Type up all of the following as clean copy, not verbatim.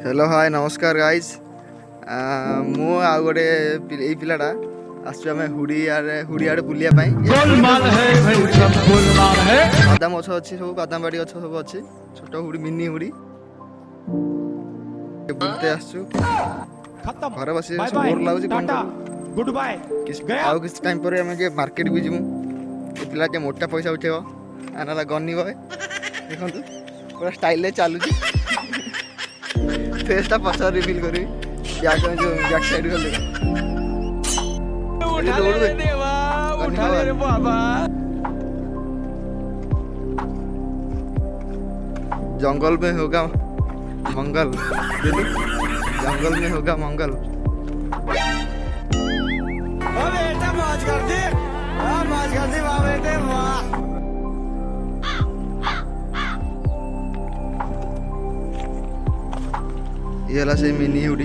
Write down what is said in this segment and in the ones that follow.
hello hi नमस्कार guys मु आ गोटे पिलाटा आसु आम हुड़ी आड़े बुलिया बादाम गछ अच्छी सब बादाम बाड़ी गछ सब अच्छी छोट हुड़ी मिनी हुड़ी बुलते आसु घर बस बोर लगुच गुड बाय आउ किस टाइम पर आम मार्केट भी जीमु पिला के मोटा पैसा उठेब आना गनी बय देखो पूरा स्टाइल चलुच फेसटा पछार रिवील करी बैक जो बैक साइड कर उठा ले रे बाबा जंगल में होगा मंगल जंगल में होगा मंगल ओ बेटा मौज कर दे वाह बेटे वाह ये हला से मिनी हुडी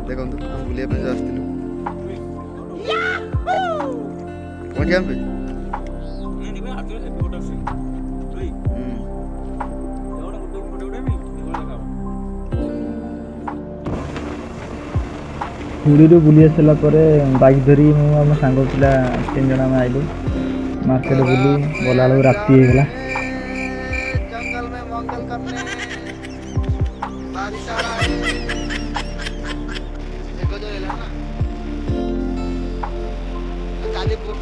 देखो हम बुलिया पे जास्तिलु कौन जाम पे नहीं हाथ में फोटो से रोई एवढा फोटो मी हुडी रो बुलिया सला परे बाइक धरी मु हम सांग पिला तीन जना में आइलु मार्केट बुली बोला राती हे गेला जंगल में मंगल करने बारिश आ रहा है देखो जो लेला ना काली पोट